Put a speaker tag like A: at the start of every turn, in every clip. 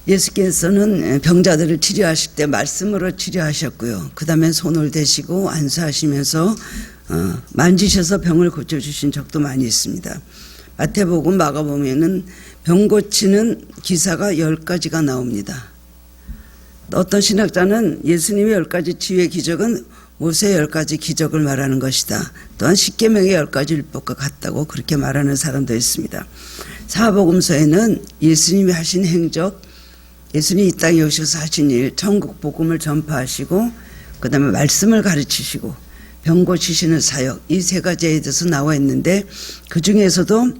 A: 예수께서는 병자들을 치료하실 때 말씀으로 치료하셨고요. 그 다음에 손을 대시고 안수하시면서 만지셔서 병을 고쳐주신 적도 많이 있습니다. 마태복음, 마가복음에는 병 고치는 기사가 10가지가 나옵니다. 어떤 신학자는 예수님의 10가지 치유의 기적은 모세의 10가지 기적을 말하는 것이다. 또한 십계명의 10가지 율법과 같다고 그렇게 말하는 사람도 있습니다. 사복음서에는 예수님이 하신 행적, 예수님이 이 땅에 오셔서 하신 일, 천국 복음을 전파하시고 그 다음에 말씀을 가르치시고 병 고치시는 사역, 이 세 가지에 대해서 나와 있는데 그 중에서도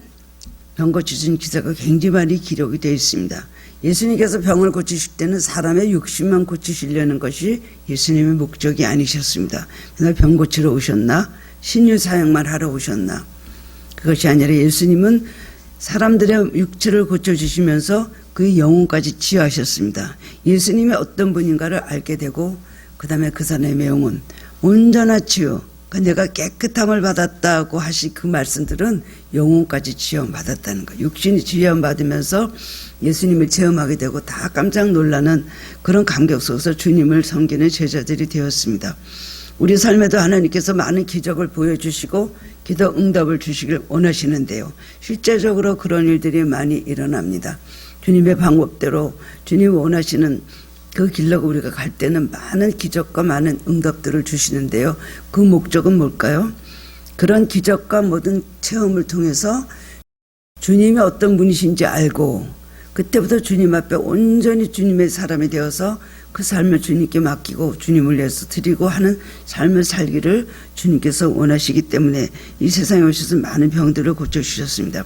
A: 병 고치신 기사가 굉장히 많이 기록이 되어 있습니다. 예수님께서 병을 고치실 때는 사람의 육신만 고치시려는 것이 예수님의 목적이 아니셨습니다. 그날 병 고치러 오셨나? 신유 사역만 하러 오셨나? 그것이 아니라 예수님은 사람들의 육체를 고쳐주시면서 그 영혼까지 치유하셨습니다. 예수님이 어떤 분인가를 알게 되고 그 다음에 그 사람의 영혼, 온전한 치유, 내가 깨끗함을 받았다고 하신 그 말씀들은 영혼까지 지원받았다는 거. 육신이 지원받으면서 예수님을 체험하게 되고 다 깜짝 놀라는 그런 감격 속에서 주님을 섬기는 제자들이 되었습니다. 우리 삶에도 하나님께서 많은 기적을 보여주시고 기도 응답을 주시길 원하시는데요. 실제적으로 그런 일들이 많이 일어납니다. 주님의 방법대로 주님 원하시는 그 길로 우리가 갈 때는 많은 기적과 많은 응답들을 주시는데요. 그 목적은 뭘까요? 그런 기적과 모든 체험을 통해서 주님이 어떤 분이신지 알고 그때부터 주님 앞에 온전히 주님의 사람이 되어서 그 삶을 주님께 맡기고 주님을 위해서 드리고 하는 삶을 살기를 주님께서 원하시기 때문에 이 세상에 오셔서 많은 병들을 고쳐주셨습니다.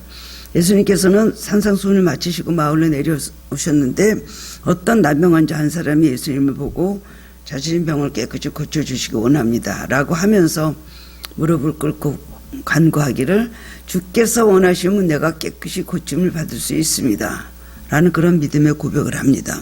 A: 예수님께서는 산상수훈을 마치시고 마을로 내려오셨는데 어떤 나병 환자 한 사람이 예수님을 보고 자신의 병을 깨끗이 고쳐주시기 원합니다 라고 하면서 무릎을 꿇고 간구하기를 주께서 원하시면 내가 깨끗이 고침을 받을 수 있습니다 라는 그런 믿음의 고백을 합니다.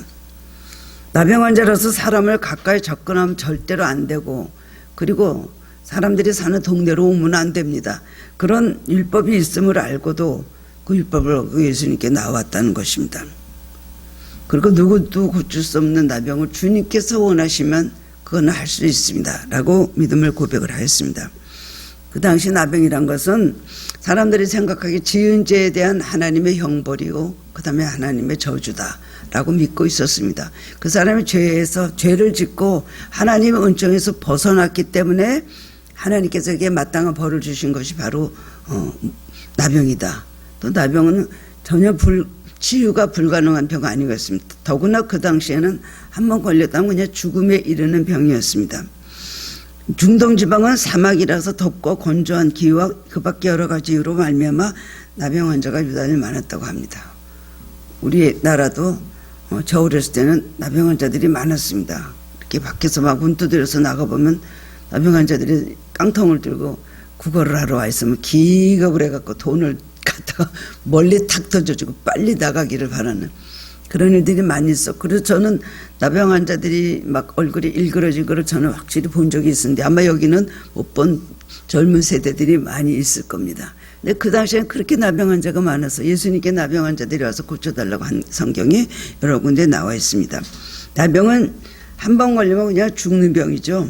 A: 나병 환자라서 사람을 가까이 접근하면 절대로 안 되고 그리고 사람들이 사는 동네로 오면 안 됩니다. 그런 율법이 있음을 알고도 그 율법을 예수님께 나왔다는 것입니다. 그리고 누구도 고칠 수 없는 나병을 주님께서 원하시면 그건 할 수 있습니다 라고 믿음을 고백을 하였습니다. 그 당시 나병이란 것은 사람들이 생각하기 지은 죄에 대한 하나님의 형벌이고 그 다음에 하나님의 저주다 라고 믿고 있었습니다. 그 사람이 죄에서 죄를 짓고 하나님의 은총에서 벗어났기 때문에 하나님께서 그에게 마땅한 벌을 주신 것이 바로 나병이다. 또 나병은 전혀 치유가 불가능한 병 아니었습니다. 더구나 그 당시에는 한번 걸렸다면 그냥 죽음에 이르는 병이었습니다. 중동 지방은 사막이라서 덥고 건조한 기후와 그 밖에 여러 가지 이유로 말미암아 나병 환자가 유달리 많았다고 합니다. 우리나라도 저 어렸을 때는 나병 환자들이 많았습니다. 이렇게 밖에서 막 문 두드려서 나가보면 나병 환자들이 깡통을 들고 구걸을 하러 와 있으면 기겁을 해갖고 돈을 갖다가 멀리 탁 던져주고 빨리 나가기를 바라는 그런 일들이 많이 있어. 그래서 저는 나병 환자들이 막 얼굴이 일그러진 거를 저는 확실히 본 적이 있었는데 아마 여기는 못 본 젊은 세대들이 많이 있을 겁니다. 근데 그 당시엔 그렇게 나병 환자가 많아서 예수님께 나병 환자들이 와서 고쳐달라고 한 성경이 여러 군데 나와 있습니다. 나병은 한 번 걸리면 그냥 죽는 병이죠.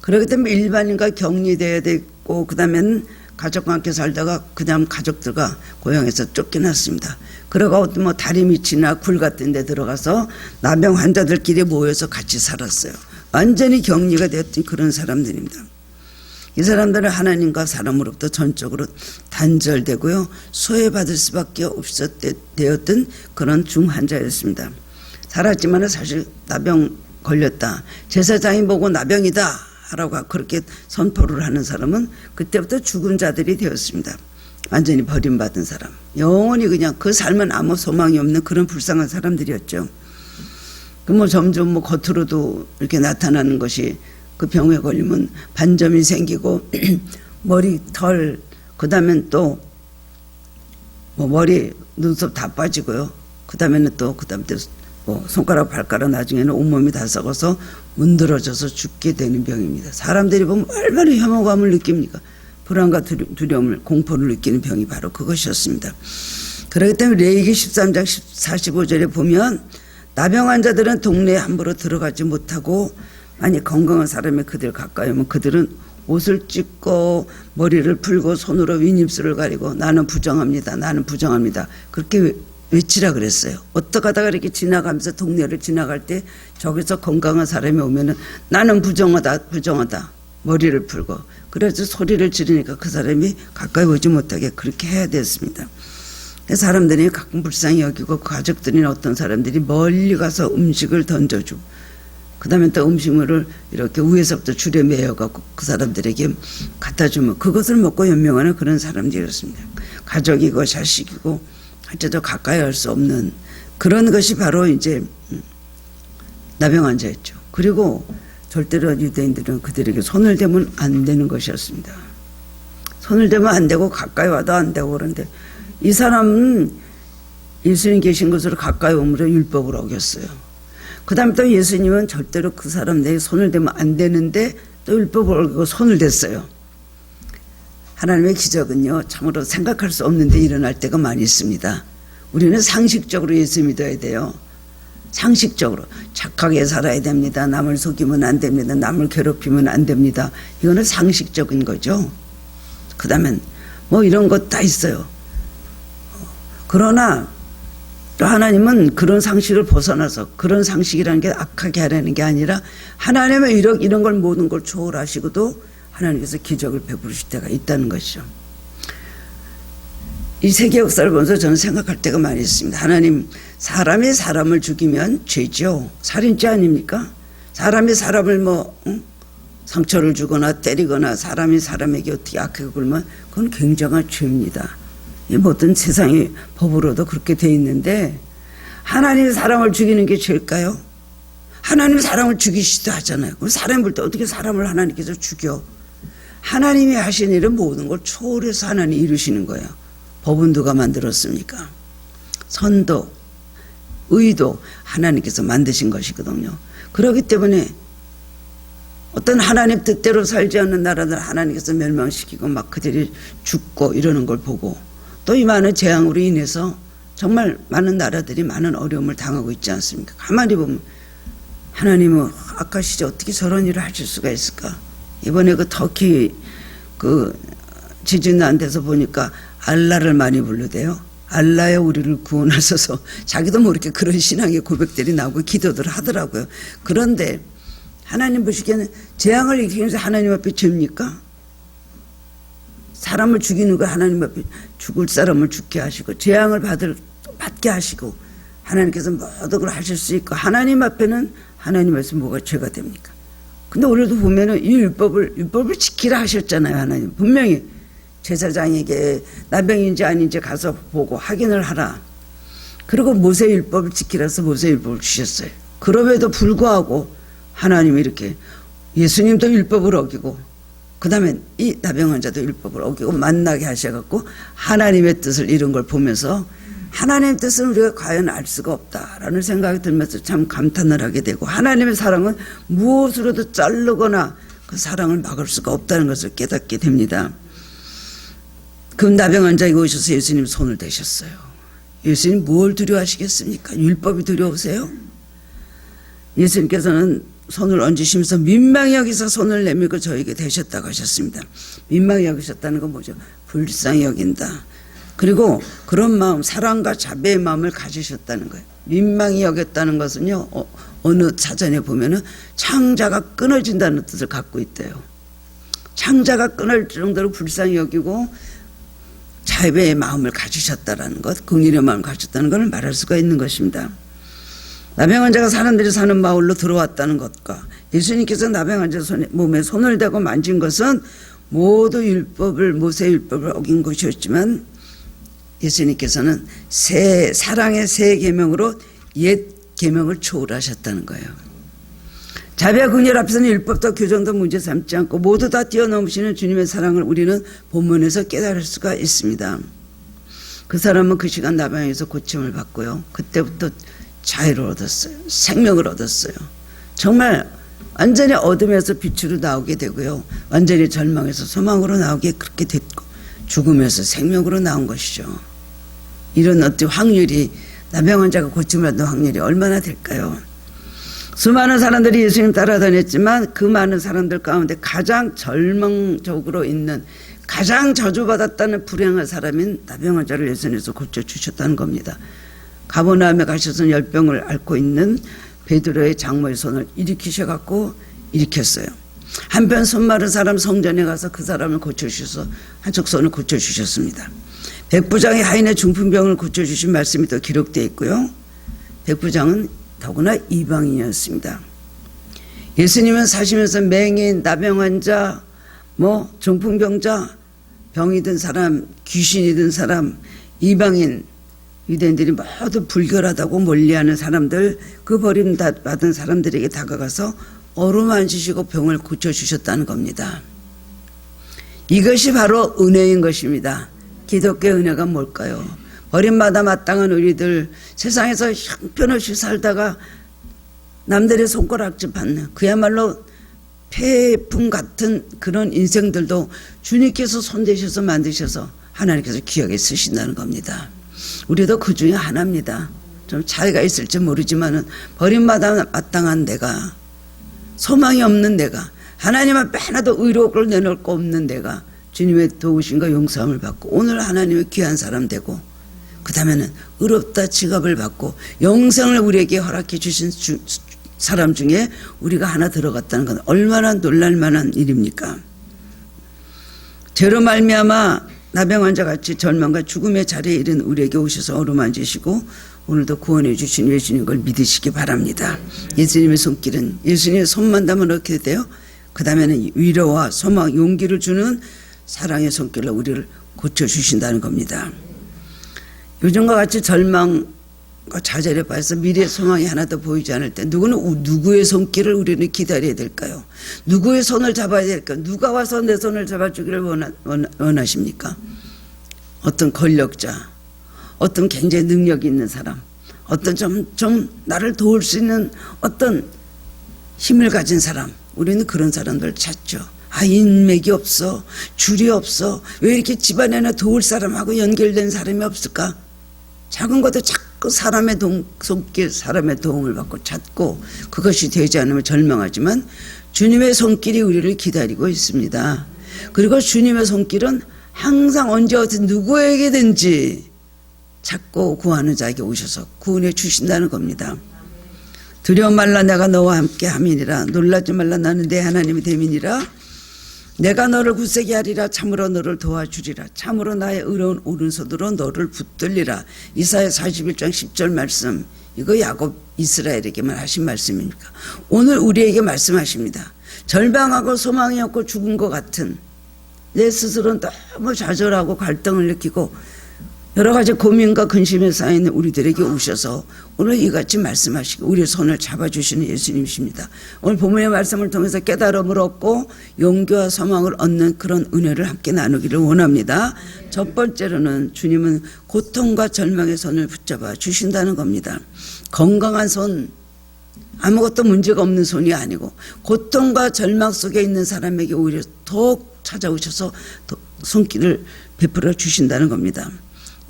A: 그렇기 때문에 일반인과 격리되어야 되고 그 다음에는 가족과 함께 살다가 그다음 가족들과 고향에서 쫓겨났습니다. 그러고 뭐 다리 밑이나 굴 같은 데 들어가서 나병 환자들끼리 모여서 같이 살았어요. 완전히 격리가 되었던 그런 사람들입니다. 이 사람들은 하나님과 사람으로부터 전적으로 단절되고요. 소외받을 수밖에 없었던 그런 중환자였습니다. 살았지만 사실 나병 걸렸다. 제사장이 보고 나병이다. 라고 그렇게 선포를 하는 사람은 그때부터 죽은 자들이 되었습니다. 완전히 버림받은 사람. 영원히 그냥 그 삶은 아무 소망이 없는 그런 불쌍한 사람들이었죠. 그 점점 겉으로도 이렇게 나타나는 것이 그 병에 걸리면 반점이 생기고 머리 털 그 다음엔 또 머리 눈썹 다 빠지고요. 그 다음에는 또 손가락 발가락 나중에는 온몸이 다 썩어서 문드러져서 죽게 되는 병입니다. 사람들이 보면 얼마나 혐오감을 느낍니까? 불안과 두려움을 공포를 느끼는 병이 바로 그것이었습니다. 그렇기 때문에 레위기 13장 45절에 보면 나병 환자들은 동네에 함부로 들어가지 못하고 만약 건강한 사람이 그들 가까이 오면 그들은 옷을 찢고 머리를 풀고 손으로 윗입술을 가리고 나는 부정합니다. 나는 부정합니다. 그렇게 외치라 그랬어요. 어떡하다가 이렇게 지나가면서 동네를 지나갈 때 저기서 건강한 사람이 오면은 나는 부정하다 부정하다 머리를 풀고 그래서 소리를 지르니까 그 사람이 가까이 오지 못하게 그렇게 해야 됐습니다. 사람들이 가끔 불쌍히 여기고 가족들이나 어떤 사람들이 멀리 가서 음식을 던져주고 그 다음에 또 음식물을 이렇게 위에서부터 줄에 매어갖고 그 사람들에게 갖다 주면 그것을 먹고 연명하는 그런 사람들이었습니다. 가족이고 자식이고 하여튼 가까이 할 수 없는 그런 것이 바로 이제 나병 환자였죠. 그리고 절대로 유대인들은 그들에게 손을 대면 안 되는 것이었습니다. 손을 대면 안 되고 가까이 와도 안 되고 그런데 이 사람은 예수님 계신 곳으로 가까이 오므로 율법을 어겼어요. 그 다음에 또 예수님은 절대로 그 사람들에게 손을 대면 안 되는데 또 율법을 어기고 손을 댔어요. 하나님의 기적은요 참으로 생각할 수 없는데 일어날 때가 많이 있습니다. 우리는 상식적으로 예수 믿어야 돼요. 상식적으로 착하게 살아야 됩니다. 남을 속이면 안 됩니다. 남을 괴롭히면 안 됩니다. 이거는 상식적인 거죠. 그 다음엔 뭐 이런 것 다 있어요. 그러나 또 하나님은 그런 상식을 벗어나서 그런 상식이라는 게 악하게 하라는 게 아니라 하나님의 이런 걸 모든 걸 초월하시고도 하나님께서 기적을 베푸실 때가 있다는 것이죠. 이 세계 역사를 보면서 저는 생각할 때가 많이 있습니다. 하나님, 사람이 사람을 죽이면 죄죠. 살인죄 아닙니까? 사람이 사람을 상처를 주거나 때리거나 사람이 사람에게 어떻게 악하게 굴면 그건 굉장한 죄입니다. 이 모든 세상의 법으로도 그렇게 돼 있는데 하나님이 사람을 죽이는 게 죄일까요? 하나님이 사람을 죽이시도 하잖아요. 그럼 사람이 볼 때 어떻게 사람을 하나님께서 죽여? 하나님이 하신 일은 모든 걸 초월해서 하나님이 이루시는 거예요. 법은 누가 만들었습니까? 선도, 의도 하나님께서 만드신 것이거든요. 그렇기 때문에 어떤 하나님 뜻대로 살지 않는 나라들 하나님께서 멸망시키고 막 그들이 죽고 이러는 걸 보고 또 이 많은 재앙으로 인해서 정말 많은 나라들이 많은 어려움을 당하고 있지 않습니까? 가만히 보면 하나님은 아까시죠 어떻게 저런 일을 하실 수가 있을까? 이번에 그 터키 그 지진 난 데서 보니까 알라를 많이 부르대요. 알라여 우리를 구원하소서. 자기도 모르게 그런 신앙의 고백들이 나오고 기도들 하더라고요. 그런데 하나님 보시기에는 재앙을 일으키면서 하나님 앞에 죄입니까? 사람을 죽이는 거 하나님 앞에 죽을 사람을 죽게 하시고 재앙을 받게 하시고 하나님께서 모든 걸 하실 수 있고 하나님 앞에는 하나님에서 뭐가 죄가 됩니까? 근데 오늘도 보면은 이 율법을 지키라 하셨잖아요. 하나님 분명히 제사장에게 나병인지 아닌지 가서 보고 확인을 하라. 그리고 모세 율법을 지키라서 모세 율법을 주셨어요. 그럼에도 불구하고 하나님이 이렇게 예수님도 율법을 어기고 그 다음에 이 나병 환자도 율법을 어기고 만나게 하셔갖고 하나님의 뜻을 이룬 걸 보면서 하나님의 뜻은 우리가 과연 알 수가 없다라는 생각이 들면서 참 감탄을 하게 되고 하나님의 사랑은 무엇으로도 자르거나 그 사랑을 막을 수가 없다는 것을 깨닫게 됩니다. 그 나병 환자에게 오셔서 예수님 손을 대셨어요. 예수님 뭘 두려워하시겠습니까? 율법이 두려우세요? 예수님께서는 손을 얹으시면서 민망히 여기서 손을 내밀고 저에게 대셨다고 하셨습니다. 민망히 여기셨다는 건 뭐죠? 불쌍히 여긴다. 그리고 그런 마음, 사랑과 자비의 마음을 가지셨다는 거예요. 민망히 여겼다는 것은요, 어느 사전에 보면은 창자가 끊어진다는 뜻을 갖고 있대요. 창자가 끊을 정도로 불쌍히 여기고 자비의 마음을 가지셨다는 것, 긍휼의 마음을 가지셨다는 것을 말할 수가 있는 것입니다. 나병 환자가 사람들이 사는 마을로 들어왔다는 것과 예수님께서 나병 환자 몸에 손을 대고 만진 것은 모두 모세 율법을 어긴 것이었지만 예수님께서는 사랑의 새 계명으로 옛 계명을 초월하셨다는 거예요. 자비와 긍휼 앞에서는 율법도 규정도 문제 삼지 않고 모두 다 뛰어넘으시는 주님의 사랑을 우리는 본문에서 깨달을 수가 있습니다. 그 사람은 그 시간 나병에서 고침을 받고요. 그때부터 자유를 얻었어요. 생명을 얻었어요. 정말 완전히 어둠에서 빛으로 나오게 되고요. 완전히 절망에서 소망으로 나오게 그렇게 됐고 죽음에서 생명으로 나온 것이죠. 이런 어떤 확률이 나병 환자가 고침을 받는 확률이 얼마나 될까요? 수많은 사람들이 예수님 따라다녔지만 그 많은 사람들 가운데 가장 절망적으로 있는, 가장 저주받았다는 불행한 사람인 나병 환자를 예수님께서 고쳐주셨다는 겁니다. 가버나움에 가셔서 열병을 앓고 있는 베드로의 장모의 손을 일으키셔갖고 일으켰어요. 한편 손 마른 사람 성전에 가서 그 사람을 고쳐주셔서 한쪽 손을 고쳐주셨습니다. 백부장이 하인의 중풍병을 고쳐주신 말씀이 또 기록되어 있고요. 백부장은 더구나 이방인이었습니다. 예수님은 사시면서 맹인, 나병 환자, 중풍병자, 병이 든 사람, 귀신이 든 사람, 이방인, 유대인들이 모두 불결하다고 멀리하는 사람들, 그 버림받은 사람들에게 다가가서 어루만지시고 병을 고쳐주셨다는 겁니다. 이것이 바로 은혜인 것입니다. 기독교의 은혜가 뭘까요? 버림받아 마땅한 우리들, 세상에서 형편없이 살다가 남들의 손가락질 받는 그야말로 폐품 같은 그런 인생들도 주님께서 손대셔서 만드셔서 하나님께서 귀하게 쓰신다는 겁니다. 우리도 그 중에 하나입니다. 좀 차이가 있을지 모르지만은 버림받아 마땅한 내가, 소망이 없는 내가, 하나님 앞에 하나도 의로움을 내놓을 거 없는 내가 주님의 도우심과 용서함을 받고 오늘 하나님의 귀한 사람 되고, 그 다음에는 의롭다 지갑을 받고 영생을 우리에게 허락해 주신 사람 중에 우리가 하나 들어갔다는 건 얼마나 놀랄만한 일입니까? 죄로 말미암아 나병 환자같이 절망과 죽음의 자리에 이른 우리에게 오셔서 어루만지시고 오늘도 구원해 주신 예수님 걸 믿으시기 바랍니다. 예수님의 손길은, 예수님의 손만 닿으면 어떻게 돼요? 그 다음에는 위로와 소망, 용기를 주는 사랑의 손길로 우리를 고쳐주신다는 겁니다. 요즘과 같이 절망과 좌절에 빠져서 미래의 소망이 하나도 보이지 않을 때 누구의 손길을 우리는 기다려야 될까요? 누구의 손을 잡아야 될까요? 누가 와서 내 손을 잡아주기를 원하십니까? 어떤 권력자, 어떤 굉장히 능력이 있는 사람, 어떤 좀 나를 도울 수 있는 어떤 힘을 가진 사람, 우리는 그런 사람들 찾죠. 인맥이 없어, 줄이 없어, 왜 이렇게 집안에는 도울 사람하고 연결된 사람이 없을까? 작은 것도 자꾸 사람의 손길, 사람의 도움을 받고 찾고 그것이 되지 않으면 절망하지만 주님의 손길이 우리를 기다리고 있습니다. 그리고 주님의 손길은 항상 언제 어디 누구에게든지 찾고 구하는 자에게 오셔서 구원해 주신다는 겁니다. 두려워 말라, 내가 너와 함께 함이니라. 놀라지 말라, 나는 내 하나님이 됨이니라. 내가 너를 굳세게 하리라. 참으로 너를 도와주리라. 참으로 나의 의로운 오른손으로 너를 붙들리라. 이사야 41장 10절 말씀, 이거 야곱 이스라엘에게만 하신 말씀입니까? 오늘 우리에게 말씀하십니다. 절망하고 소망이 없고 죽은 것 같은 내 스스로는 너무 좌절하고 갈등을 느끼고 여러 가지 고민과 근심에 쌓이는 우리들에게 오셔서 오늘 이같이 말씀하시고 우리의 손을 잡아주시는 예수님이십니다. 오늘 본문의 말씀을 통해서 깨달음을 얻고 용기와 소망을 얻는 그런 은혜를 함께 나누기를 원합니다. 첫 번째로는 주님은 고통과 절망의 손을 붙잡아 주신다는 겁니다. 건강한 손, 아무것도 문제가 없는 손이 아니고 고통과 절망 속에 있는 사람에게 오히려 더욱 찾아오셔서 손길을 베풀어 주신다는 겁니다.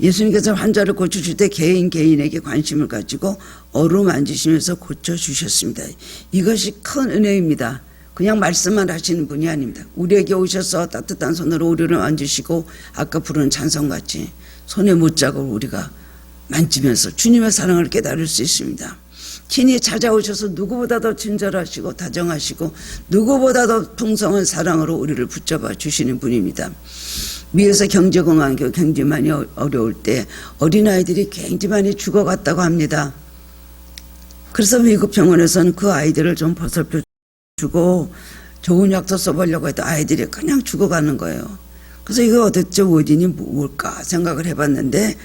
A: 예수님께서 환자를 고쳐줄 때 개인에게 관심을 가지고 어루만지시면서 고쳐주셨습니다. 이것이 큰 은혜입니다. 그냥 말씀만 하시는 분이 아닙니다. 우리에게 오셔서 따뜻한 손으로 우리를 만지시고 아까 부른 찬송같이 손에 못자국을 우리가 만지면서 주님의 사랑을 깨달을 수 있습니다. 친히 찾아오셔서 누구보다 더 친절하시고 다정하시고 누구보다 더 풍성한 사랑으로 우리를 붙잡아 주시는 분입니다. 미에서 경제공황교 굉장히 많이 어려울 때 어린아이들이 굉장히 많이 죽어갔다고 합니다. 그래서 미국 병원에서는 그 아이들을 좀 보살펴 주고 좋은 약도 써보려고 해도 아이들이 그냥 죽어가는 거예요. 그래서 이거 도대체 원인이 뭘까 생각을 해봤는데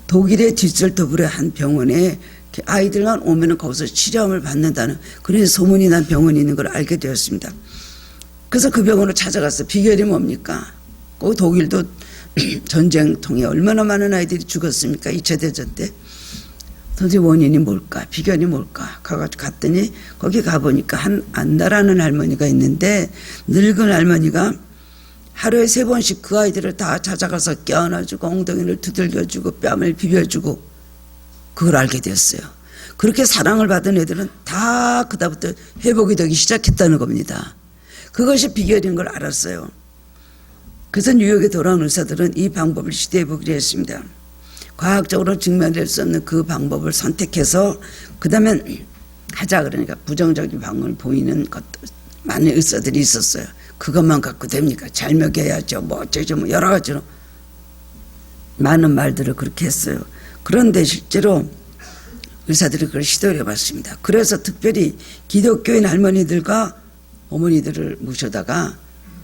A: 독일의 디셀도프의 한 병원에 아이들만 오면은 거기서 치료함을 받는다는 그런 소문이 난 병원이 있는 걸 알게 되었습니다. 그래서 그 병원을 찾아가서 비결이 뭡니까? 그 독일도 전쟁 통해 얼마나 많은 아이들이 죽었습니까? 2차 대전 때. 도대체 원인이 뭘까? 비결이 뭘까? 갔더니 거기 가보니까 한 안나라는 할머니가 있는데 늙은 할머니가 하루에 3번씩 그 아이들을 다 찾아가서 껴안아주고 엉덩이를 두들겨주고 뺨을 비벼주고 그걸 알게 되었어요. 그렇게 사랑을 받은 애들은 다 그다음부터 회복이 되기 시작했다는 겁니다. 그것이 비결인 걸 알았어요. 그래서 뉴욕에 돌아온 의사들은 이 방법을 시도해 보기로 했습니다. 과학적으로 증명될 수 없는 그 방법을 선택해서 그 다음에 하자 그러니까 부정적인 방법을 보이는 것도 많은 의사들이 있었어요. 그것만 갖고 됩니까? 잘 먹여야죠. 뭐 어쩌죠. 뭐 여러 가지로 많은 말들을 그렇게 했어요. 그런데 실제로 의사들이 그걸 시도를 해봤습니다. 그래서 특별히 기독교인 할머니들과 어머니들을 모셔다가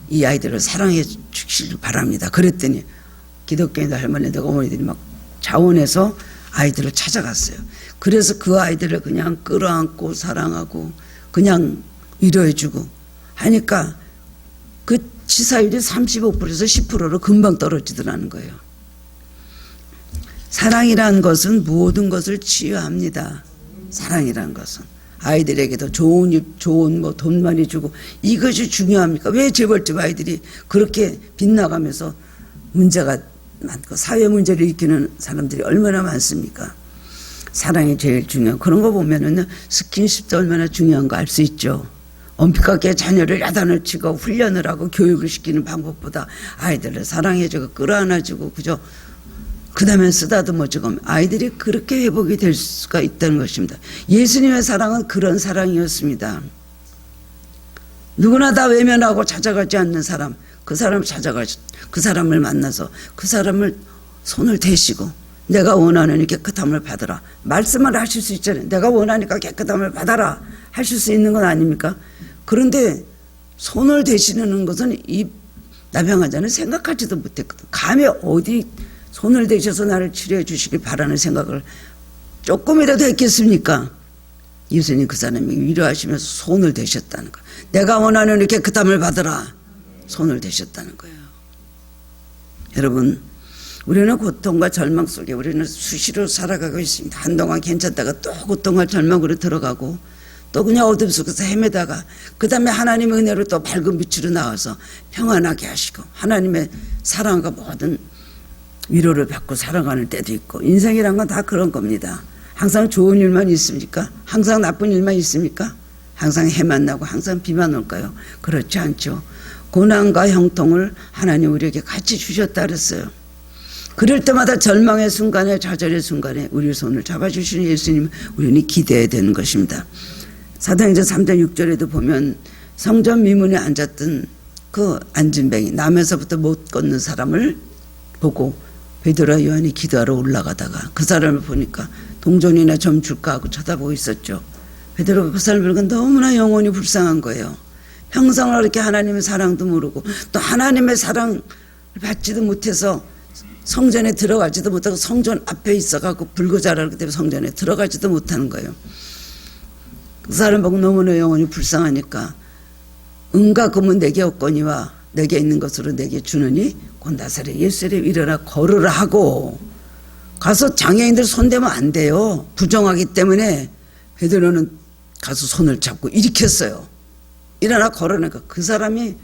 A: 이 아이들을 사랑해 주시길 바랍니다. 그랬더니 기독교인 할머니들 어머니들이 막 자원해서 아이들을 찾아갔어요. 그래서 그 아이들을 그냥 끌어안고 사랑하고 그냥 위로해주고 하니까 그 치사율이 35%에서 10%로 금방 떨어지더라는 거예요. 사랑이라는 것은 모든 것을 치유합니다. 사랑이라는 것은 아이들에게도 좋은 입, 좋은 뭐 돈 많이 주고 이것이 중요합니까? 왜 재벌집 아이들이 그렇게 빗나가면서 문제가 많고 사회 문제를 일으키는 사람들이 얼마나 많습니까? 사랑이 제일 중요한 그런 거 보면은 스킨십도 얼마나 중요한 거 알 수 있죠. 엄격하게 자녀를 야단을 치고 훈련을 하고 교육을 시키는 방법보다 아이들을 사랑해주고 끌어안아주고 그저 그 다음에 쓰다듬어주고 아이들이 그렇게 회복이 될 수가 있다는 것입니다. 예수님의 사랑은 그런 사랑이었습니다. 누구나 다 외면하고 찾아가지 않는 사람, 그 사람을 찾아가서 그 사람을 만나서 그 사람을 손을 대시고 내가 원하는 깨끗함을 받아라. 말씀을 하실 수 있잖아요. 내가 원하니까 깨끗함을 받아라. 하실 수 있는 건 아닙니까? 그런데 손을 대시는 것은 이 남양아자는 생각하지도 못했거든. 감히 어디 손을 대셔서 나를 치료해 주시길 바라는 생각을 조금이라도 했겠습니까? 예수님 그 사람이 위로하시면서 손을 대셨다는 거예요. 내가 원하는 깨끗함을 받으라. 손을 대셨다는 거예요. 여러분, 우리는 고통과 절망 속에 우리는 수시로 살아가고 있습니다. 한동안 괜찮다가 또 고통과 절망으로 들어가고 또 그냥 어둠 속에서 헤매다가 그 다음에 하나님의 은혜로 또 밝은 빛으로 나와서 평안하게 하시고 하나님의 사랑과 모든 위로를 받고 살아가는 때도 있고 인생이란 건 다 그런 겁니다. 항상 좋은 일만 있습니까? 항상 나쁜 일만 있습니까? 항상 해만 나고 항상 비만 올까요? 그렇지 않죠. 고난과 형통을 하나님 우리에게 같이 주셨다 그랬어요. 그럴 때마다 절망의 순간에 좌절의 순간에 우리 손을 잡아주시는 예수님 우리는 기대해야 되는 것입니다. 사도행전 3장 6절에도 보면 성전 미문에 앉았던 그 안진뱅이 남에서부터 못 걷는 사람을 보고 베드로와 요한이 기도하러 올라가다가 그 사람을 보니까 동전이나 좀 줄까 하고 쳐다보고 있었죠. 베드로가 그 사람을 보니까 너무나 영혼이 불쌍한 거예요. 평생을 그렇게 하나님의 사랑도 모르고 또 하나님의 사랑을 받지도 못해서 성전에 들어가지도 못하고 성전 앞에 있어가고 불거자라기 때문에 성전에 들어가지도 못하는 거예요. 그 사람 보고 너무나 영혼이 불쌍하니까 은과 금은 내게 없거니와 내게 있는 것으로 내게 주느니 곧 나사렛 예수를 일어나 걸으라 하고 가서 장애인들 손대면 안 돼요. 부정하기 때문에 베드로는 가서 손을 잡고 일으켰어요. 일어나 걸으니까 그 사람이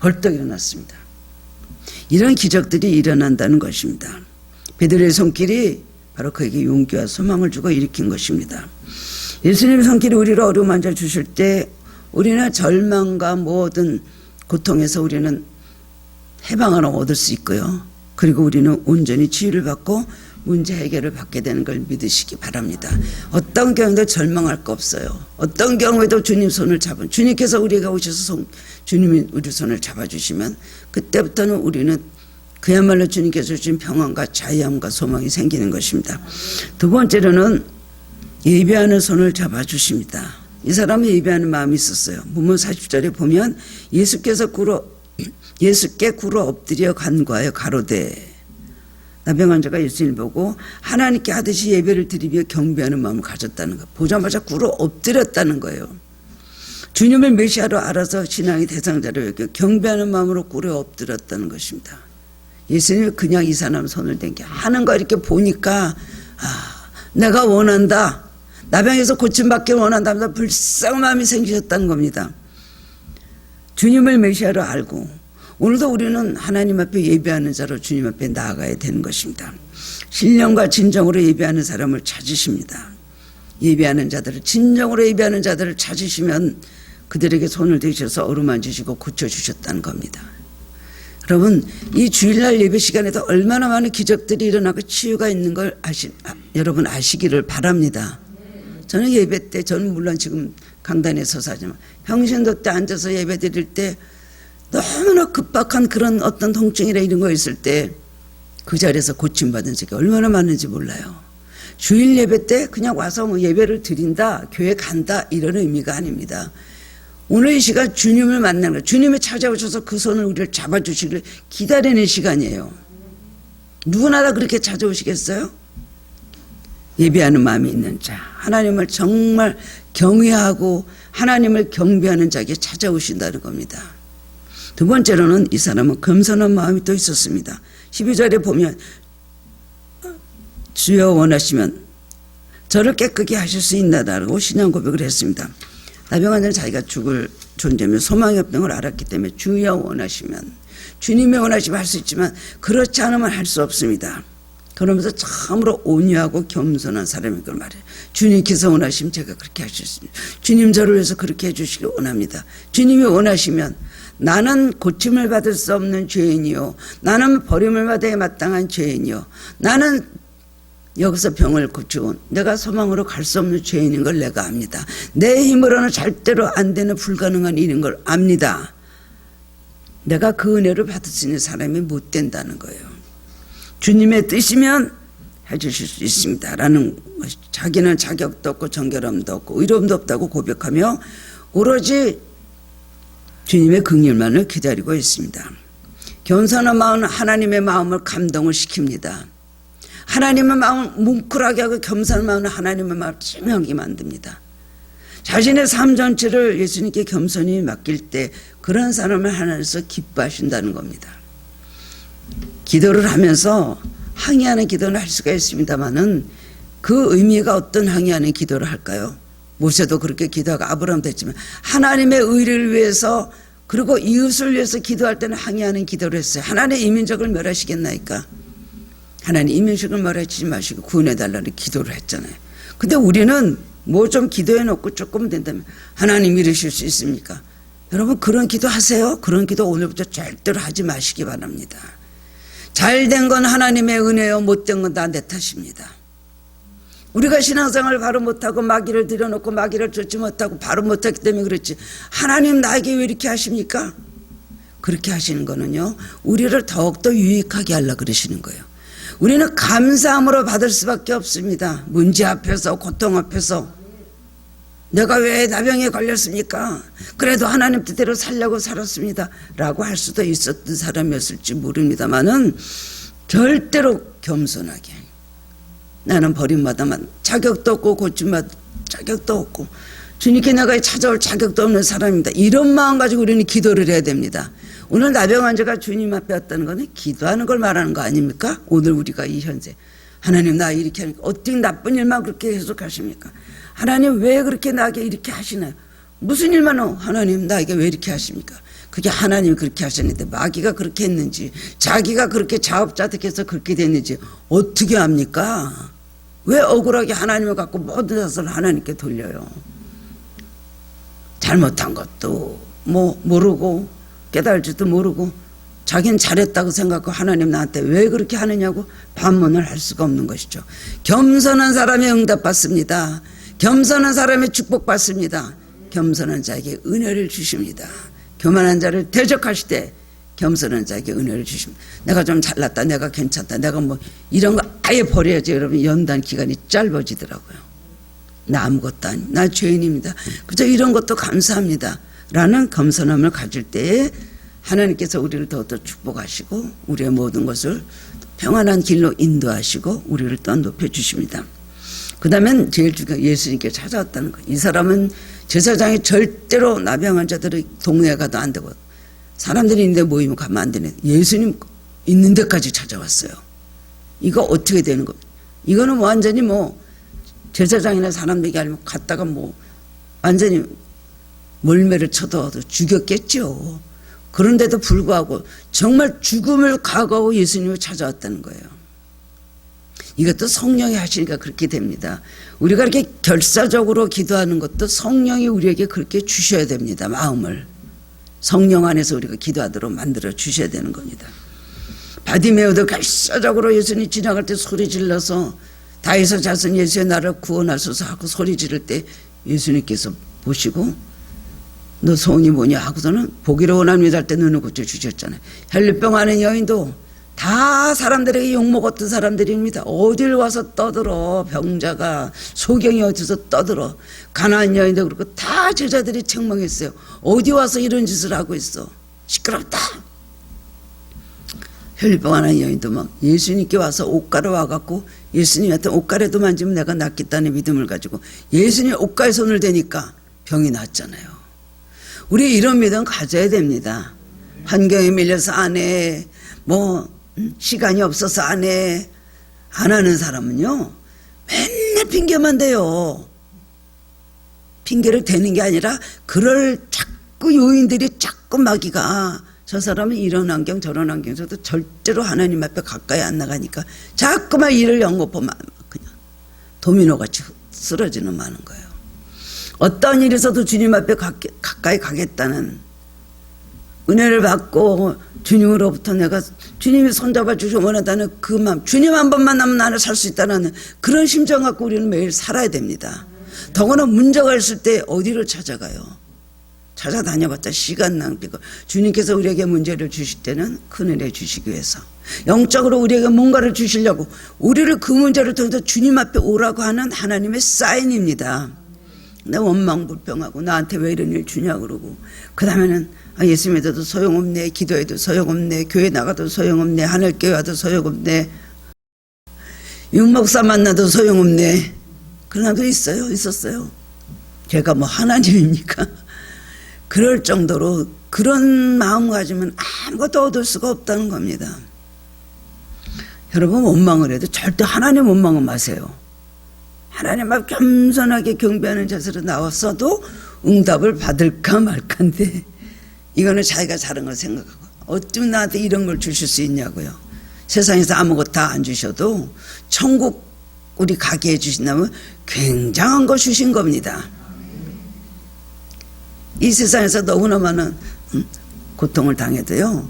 A: 벌떡 일어났습니다. 이런 기적들이 일어난다는 것입니다. 베드로의 손길이 바로 그에게 용기와 소망을 주고 일으킨 것입니다. 예수님의 손길이 우리를 어루만져 주실 때 우리는 절망과 모든 고통에서 우리는 해방을 얻을 수 있고요. 그리고 우리는 온전히 치유를 받고 문제 해결을 받게 되는 걸 믿으시기 바랍니다. 어떤 경우도 절망할 거 없어요. 어떤 경우에도 주님 손을 잡은 주님께서 우리가 오셔서 주님이 우리 손을 잡아주시면 그때부터는 우리는 그야말로 주님께서 주신 평안과 자유함과 소망이 생기는 것입니다. 두 번째로는 예배하는 손을 잡아주십니다. 이 사람은 예배하는 마음이 있었어요. 본문 40절에 보면 예수께 굴어 엎드려 간구하여 가로되 나병환자가 예수님을 보고 하나님께 하듯이 예배를 드리며 경배하는 마음을 가졌다는 거. 보자마자 굴어 엎드렸다는 거예요. 주님을 메시아로 알아서 신앙의 대상자로 여겨 경배하는 마음으로 굴어 엎드렸다는 것입니다. 예수님이 그냥 이 사람 손을 댄 게 하는 거 이렇게 보니까 내가 원한다. 나병에서 고침받기 원한다면서 불쌍한 마음이 생기셨다는 겁니다. 주님을 메시아로 알고 오늘도 우리는 하나님 앞에 예배하는 자로 주님 앞에 나아가야 되는 것입니다. 신령과 진정으로 예배하는 사람을 찾으십니다. 예배하는 자들을, 진정으로 예배하는 자들을 찾으시면 그들에게 손을 대셔서 어루만지시고 고쳐주셨다는 겁니다. 여러분, 이 주일날 예배 시간에도 얼마나 많은 기적들이 일어나고 치유가 있는 걸 여러분 아시기를 바랍니다. 저는 예배 때, 저는 물론 지금 강단에 서서 하지만 평신도 때 앉아서 예배 드릴 때 너무나 급박한 그런 어떤 통증이나 이런 거 있을 때 그 자리에서 고침받은 적이 얼마나 많은지 몰라요. 주일 예배 때 그냥 와서 뭐 예배를 드린다, 교회 간다 이런 의미가 아닙니다. 오늘 이 시간 주님을 만나는 거예요. 주님이 찾아오셔서 그 손을 우리를 잡아주시길 기다리는 시간이에요. 누구나 다 그렇게 찾아오시겠어요? 예배하는 마음이 있는 자, 하나님을 정말 경외하고 하나님을 경배하는 자에게 찾아오신다는 겁니다. 두 번째로는 이 사람은 겸손한 마음이 또 있었습니다. 12절에 보면 주여 원하시면 저를 깨끗게 하실 수 있나다라고 신앙 고백을 했습니다. 나병한 자는 자기가 죽을 존재며 소망이 없는 걸 알았기 때문에 주여 원하시면, 주님이 원하시면 할 수 있지만 그렇지 않으면 할 수 없습니다. 그러면서 참으로 온유하고 겸손한 사람인 걸 말해요. 주님께서 원하시면 제가 그렇게 하실 수 있습니다. 주님 저를 위해서 그렇게 해주시길 원합니다. 주님이 원하시면 나는 고침을 받을 수 없는 죄인이요, 나는 버림을 받아야 마땅한 죄인이요, 나는 여기서 병을 고치고 내가 소망으로 갈 수 없는 죄인인 걸 내가 압니다. 내 힘으로는 절대로 안 되는 불가능한 일인 걸 압니다. 내가 그 은혜를 받을 수 있는 사람이 못 된다는 거예요. 주님의 뜻이면 해주실 수 있습니다 라는 것이, 자기는 자격도 없고 정결함도 없고 의로움도 없다고 고백하며 오로지 주님의 긍휼만을 기다리고 있습니다. 겸손한 마음은 하나님의 마음을 감동을 시킵니다. 하나님의 마음을 뭉클하게 하고 겸손한 마음은 하나님의 마음을 찡하게 만듭니다. 자신의 삶 전체를 예수님께 겸손히 맡길 때 그런 사람을 하나님께서 기뻐하신다는 겁니다. 기도를 하면서 항의하는 기도는 할 수가 있습니다만은 그 의미가 어떤 항의하는 기도를 할까요? 모세도 그렇게 기도하고 아브라함도 했지만 하나님의 의를 위해서 그리고 이웃을 위해서 기도할 때는 항의하는 기도를 했어요. 하나님의 이민족을 멸하시겠나이까? 하나님 이민족을 멸하시지 마시고 구원해달라는 기도를 했잖아요. 근데 우리는 뭐 좀 기도해놓고 조금 된다면 하나님 이러실 수 있습니까? 여러분 그런 기도 하세요. 그런 기도 오늘부터 절대로 하지 마시기 바랍니다. 잘된 건 하나님의 은혜요, 못된 건 다 내 탓입니다. 우리가 신앙생활을 바로 못하고 마귀를 들여놓고 마귀를 쫓지 못하고 바로 못하기 때문에 그렇지, 하나님 나에게 왜 이렇게 하십니까? 그렇게 하시는 거는요, 우리를 더욱더 유익하게 하려고 그러시는 거예요. 우리는 감사함으로 받을 수밖에 없습니다. 문제 앞에서, 고통 앞에서 내가 왜 나병에 걸렸습니까? 그래도 하나님 뜻대로 살려고 살았습니다 라고 할 수도 있었던 사람이었을지 모릅니다만은 절대로 겸손하게, 나는 버림받아만 자격도 없고 고침받을 자격도 없고 주님께 내가 찾아올 자격도 없는 사람입니다, 이런 마음 가지고 우리는 기도를 해야 됩니다. 오늘 나병한 자가 주님 앞에 왔다는 것은 기도하는 걸 말하는 거 아닙니까? 오늘 우리가 이 현재 하나님 나 이렇게 하니까 어떻게 나쁜 일만 그렇게 계속하십니까? 하나님 왜 그렇게 나에게 이렇게 하시나요? 무슨 일만 하나님 나에게 왜 이렇게 하십니까? 그게 하나님이 그렇게 하셨는데 마귀가 그렇게 했는지 자기가 그렇게 자업자득해서 그렇게 됐는지 어떻게 합니까? 왜 억울하게 하나님을 갖고 모든 것을 하나님께 돌려요? 잘못한 것도 뭐 모르고 깨달을지도 모르고 자기는 잘했다고 생각하고 하나님 나한테 왜 그렇게 하느냐고 반문을 할 수가 없는 것이죠. 겸손한 사람이 응답받습니다. 겸손한 사람이 축복받습니다. 겸손한 자에게 은혜를 주십니다. 교만한 자를 대적하실 때 겸손한 자에게 은혜를 주십니다. 내가 좀 잘났다, 내가 괜찮다, 내가 뭐 이런 거 아예 버려야지. 여러분 연단 기간이 짧아지더라고요. 나 아무것도 아니, 나 죄인입니다, 그저 이런 것도 감사합니다 라는 겸손함을 가질 때에 하나님께서 우리를 더욱더 축복하시고 우리의 모든 것을 평안한 길로 인도하시고 우리를 또 높여주십니다. 그 다음엔 제일 중요한 예수님께 찾아왔다는 거예요. 이 사람은 제사장이 절대로 나병한 자들의 동네에 가도 안 되고 사람들이 있는데 모이면 가면 안 되네, 예수님 있는 데까지 찾아왔어요. 이거 어떻게 되는 겁니까? 이거는 완전히 뭐 제사장이나 사람들이 아니면 갔다가 뭐 완전히 몰매를 쳐도 죽였겠죠. 그런데도 불구하고 정말 죽음을 각오하고 예수님을 찾아왔다는 거예요. 이것도 성령이 하시니까 그렇게 됩니다. 우리가 이렇게 결사적으로 기도하는 것도 성령이 우리에게 그렇게 주셔야 됩니다. 마음을. 성령 안에서 우리가 기도하도록 만들어 주셔야 되는 겁니다. 바디메오도 결사적으로 예수님 지나갈 때 소리 질러서 다윗의 자손 예수의 나를 구원하소서 하고 소리 지를 때 예수님께서 보시고 너 소원이 뭐냐 하고서는 보기로 원합니다 할 때 눈을 고쳐주셨잖아요. 혈류병 하는 여인도 다 사람들에게 욕먹었던 사람들입니다. 어딜 와서 떠들어. 병자가 소경이 어디서 떠들어. 가나안 여인도 그렇고 다 제자들이 책망했어요. 어디 와서 이런 짓을 하고 있어. 시끄럽다. 혈류병 하는 여인도 막 예수님께 와서 옷가루 와갖고 예수님한테 옷가루도 만지면 내가 낫겠다는 믿음을 가지고 예수님 옷가에 손을 대니까 병이 낫잖아요. 우리 이런 믿음 가져야 됩니다. 환경에 밀려서 안 해. 시간이 없어서 안 해. 안 하는 사람은요. 맨날 핑계만 대요. 핑계를 대는 게 아니라 그럴 자꾸 요인들이 자꾸 마귀가 저 사람은 이런 환경 저런 환경에서도 절대로 하나님 앞에 가까이 안 나가니까 자꾸만 일을 연거푸면 그냥 도미노같이 쓰러지는 많은 거예요. 어떤 일에서도 주님 앞에 가까이 가겠다는 은혜를 받고 주님으로부터 내가 주님이 손잡아 주시고 원한다는 그 마음, 주님 한 번만 나면 나는 살 수 있다는 그런 심정 갖고 우리는 매일 살아야 됩니다. 더구나 문제가 있을 때 어디를 찾아가요? 찾아다녀봤자 시간 낭비고 주님께서 우리에게 문제를 주실 때는 큰 은혜 주시기 위해서 영적으로 우리에게 뭔가를 주시려고 우리를 그 문제를 통해서 주님 앞에 오라고 하는 하나님의 사인입니다. 내 원망 불평하고 나한테 왜 이런 일 주냐 그러고 그 다음에는 예수 믿어도 소용없네, 기도해도 소용없네, 교회 나가도 소용없네, 하늘교회 와도 소용없네, 윤목사 만나도 소용없네. 그런 사람도 있었어요. 제가 하나님입니까? 그럴 정도로 그런 마음 가지면 아무것도 얻을 수가 없다는 겁니다. 여러분 원망을 해도 절대 하나님 원망은 마세요. 하나님 앞 겸손하게 경배하는 자세로 나왔어도 응답을 받을까 말까인데 이거는 자기가 잘한 걸 생각하고 어쩜 나한테 이런 걸 주실 수 있냐고요. 세상에서 아무것도 다 안 주셔도 천국 우리 가게 해주신다면 굉장한 거 주신 겁니다. 이 세상에서 너무나 많은 고통을 당해도요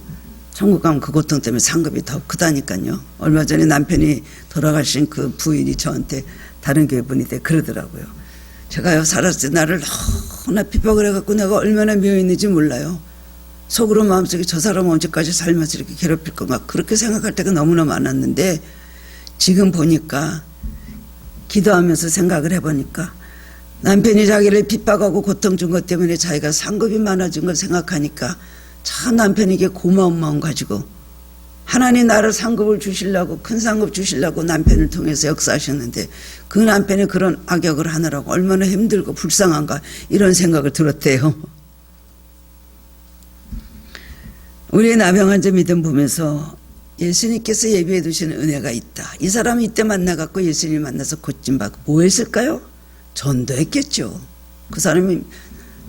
A: 천국 가면 그 고통 때문에 상급이 더 크다니까요. 얼마 전에 남편이 돌아가신 그 부인이 저한테 다른 교회 분인데 그러더라고요. 제가요 살았을 때 나를 너무나 핍박을 해갖고 내가 얼마나 미워했는지 몰라요. 속으로 마음속에 저 사람 언제까지 살면서 이렇게 괴롭힐 건가 그렇게 생각할 때가 너무나 많았는데 지금 보니까 기도하면서 생각을 해보니까 남편이 자기를 핍박하고 고통 준 것 때문에 자기가 상급이 많아진 걸 생각하니까 참 남편에게 고마운 마음 가지고 하나님 나를 상급을 주시려고 큰 상급 주시려고 남편을 통해서 역사하셨는데 그 남편이 그런 악역을 하느라고 얼마나 힘들고 불쌍한가 이런 생각을 들었대요. 우리의 나병 환자 믿음 보면서 예수님께서 예비해 두시는 은혜가 있다. 이 사람이 이때 만나갖고 예수님 만나서 고침받고 뭐 했을까요? 전도했겠죠. 그 사람이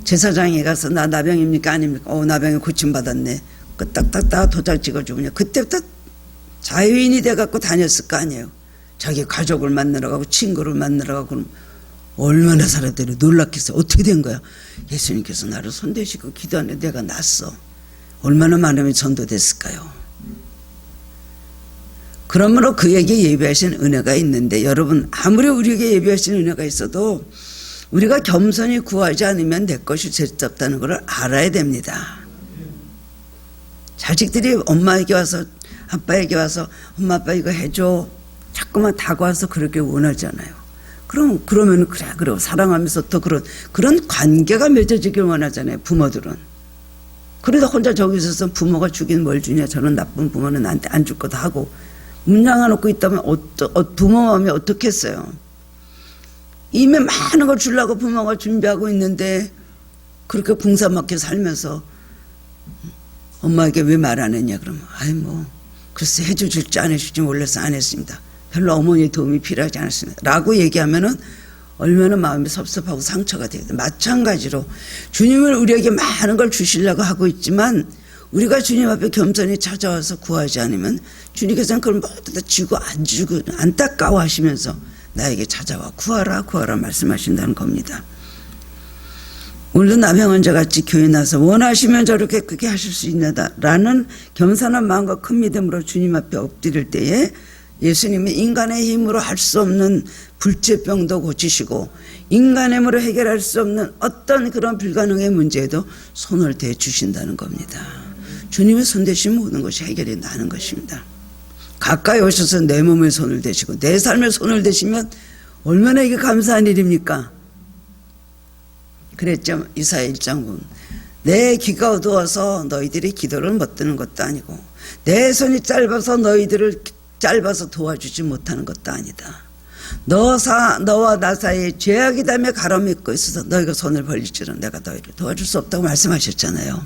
A: 제사장에 가서 나 나병입니까 아닙니까? 나병에 고침받았네. 그 딱딱딱 도장 찍어주면 그때부터 자유인이 돼갖고 다녔을 거 아니에요. 자기 가족을 만나러 가고 친구를 만나러 가고 그럼 얼마나 사람들이 놀랐겠어. 어떻게 된 거야? 예수님께서 나를 손대시고 기도하는데 내가 났어. 얼마나 많으면 전도됐을까요? 그러므로 그에게 예비하신 은혜가 있는데 여러분 아무리 우리에게 예비하신 은혜가 있어도 우리가 겸손히 구하지 않으면 내 것이 죄없다는 걸 알아야 됩니다. 자식들이 엄마에게 와서 아빠에게 와서 엄마 아빠 이거 해줘 자꾸만 다가와서 그렇게 원하잖아요. 그러면 그래 사랑하면서 또 그런 관계가 맺어지길 원하잖아요. 부모들은. 그러다 혼자 저기 있어서 부모가 주긴 뭘 주냐 저런 나쁜 부모는 나한테 안 줄 거다 하고 문 잠가놓고 있다면 부모 마음이 어떻겠어요. 이미 많은 걸 주려고 부모가 준비하고 있는데 그렇게 궁사맞게 살면서 엄마에게 왜 말 안 했냐 그러면 글쎄 해줄지 안 해줄지 몰라서 안 했습니다. 별로 어머니의 도움이 필요하지 않았습니다. 라고 얘기하면은 얼마나 마음이 섭섭하고 상처가 되거든요. 마찬가지로 주님은 우리에게 많은 걸 주시려고 하고 있지만 우리가 주님 앞에 겸손히 찾아와서 구하지 않으면 주님께서는 그걸 모두 다 쥐고 안 주고 안타까워 하시면서 나에게 찾아와 구하라 구하라 말씀하신다는 겁니다. 오늘도 남행원자 같이 교회 나서 원하시면 저렇게 그렇게 하실 수 있나다라는 겸손한 마음과 큰 믿음으로 주님 앞에 엎드릴 때에 예수님이 인간의 힘으로 할 수 없는 불치병도 고치시고 인간의 힘으로 해결할 수 없는 어떤 그런 불가능의 문제에도 손을 대 주신다는 겁니다. 주님의 손 대시면 모든 것이 해결이 나는 것입니다. 가까이 오셔서 내 몸에 손을 대시고 내 삶에 손을 대시면 얼마나 이게 감사한 일입니까? 그랬죠. 이사야 1장 보면 내 귀가 어두워서 너희들이 기도를 못 듣는 것도 아니고 내 손이 짧아서 너희들을 짧아서 도와주지 못하는 것도 아니다. 너와 나 사이에 죄악이 닮에 가로막고 있어서 너희가 손을 벌릴지는 내가 너희를 도와줄 수 없다고 말씀하셨잖아요.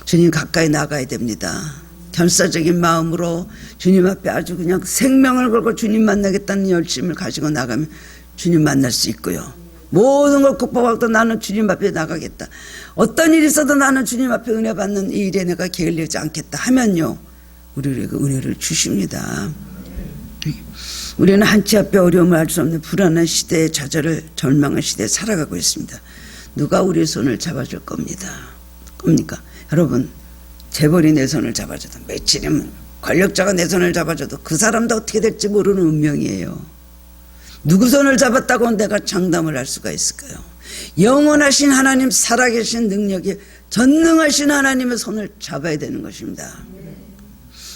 A: 주님 가까이 나가야 됩니다. 결사적인 마음으로 주님 앞에 아주 그냥 생명을 걸고 주님 만나겠다는 열심을 가지고 나가면 주님 만날 수 있고요. 모든 걸 극복하고 나는 주님 앞에 나가겠다. 어떤 일이 있어도 나는 주님 앞에 은혜 받는 이 일에 내가 게을리지 않겠다 하면요. 우리에게 은혜를 주십니다. 우리는 한치 앞에 어려움을 알 수 없는 불안한 시대의 좌절을 절망한 시대에 살아가고 있습니다. 누가 우리의 손을 잡아줄 겁니다. 여러분 재벌이 내 손을 잡아줘도 며칠이면 권력자가 내 손을 잡아줘도 그 사람도 어떻게 될지 모르는 운명이에요. 누구 손을 잡았다고 내가 장담을 할 수가 있을까요? 영원하신 하나님 살아계신 능력이 전능하신 하나님의 손을 잡아야 되는 것입니다.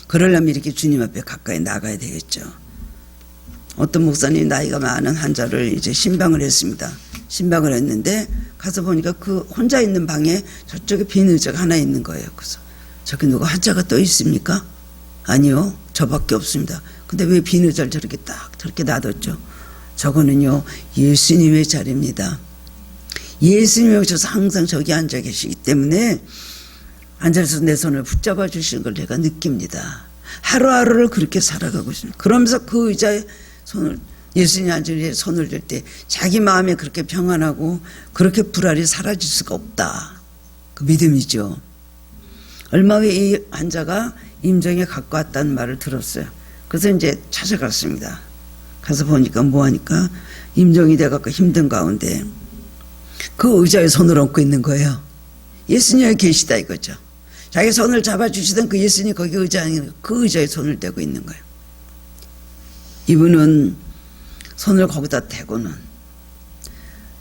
A: 그러려면 이렇게 주님 앞에 가까이 나가야 되겠죠. 어떤 목사님이 나이가 많은 환자를 이제 신방을 했습니다. 신방을 했는데 가서 보니까 그 혼자 있는 방에 저쪽에 빈 의자가 하나 있는 거예요. 그래서 저기 누가 환자가 또 있습니까? 아니요, 저밖에 없습니다. 근데 왜 빈 의자를 저렇게 놔뒀죠? 저거는요 예수님의 자리입니다. 예수님이 오셔서 항상 저기 앉아 계시기 때문에 앉아서 내 손을 붙잡아 주시는 걸 제가 느낍니다. 하루하루를 그렇게 살아가고 있습니다. 그러면서 그 의자에 예수님이 앉은 손을 들 때 자기 마음에 그렇게 평안하고 그렇게 불안이 사라질 수가 없다. 그 믿음이죠. 얼마 후에 이 환자가 임종에 갖고 왔다는 말을 들었어요. 그래서 이제 찾아갔습니다. 가서 보니까 뭐하니까 임종이 돼갖고 힘든 가운데 그 의자에 손을 얹고 있는 거예요. 예수님이 계시다 이거죠. 자기 손을 잡아주시던 그 예수님이 거기 의자 아니고 그 의자에 손을 대고 있는 거예요. 이분은 손을 거기다 대고는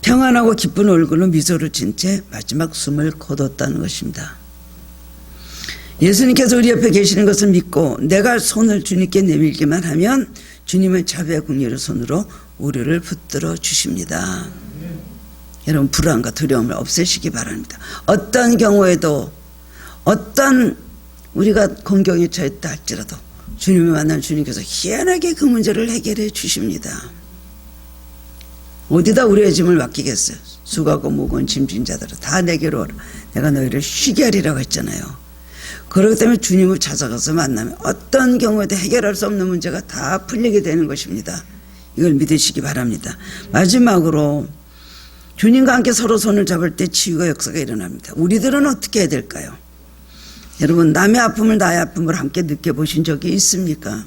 A: 평안하고 기쁜 얼굴로 미소를 진 채 마지막 숨을 거뒀다는 것입니다. 예수님께서 우리 옆에 계시는 것을 믿고 내가 손을 주님께 내밀기만 하면 주님은 자비와 긍휼의 손으로 우리를 붙들어 주십니다. 여러분 불안과 두려움을 없애시기 바랍니다. 어떤 경우에도 어떤 우리가 공경에 처했다 할지라도 주님을 만난 주님께서 희한하게 그 문제를 해결해 주십니다. 어디다 우리의 짐을 맡기겠어요? 수고하고 무거운 짐진 자들아 다 내게로 오라. 내가 너희를 쉬게 하리라고 했잖아요. 그렇기 때문에 주님을 찾아가서 만나면 어떤 경우에도 해결할 수 없는 문제가 다 풀리게 되는 것입니다. 이걸 믿으시기 바랍니다. 마지막으로 주님과 함께 서로 손을 잡을 때 치유가 역사가 일어납니다. 우리들은 어떻게 해야 될까요? 여러분 남의 아픔을 나의 아픔을 함께 느껴보신 적이 있습니까?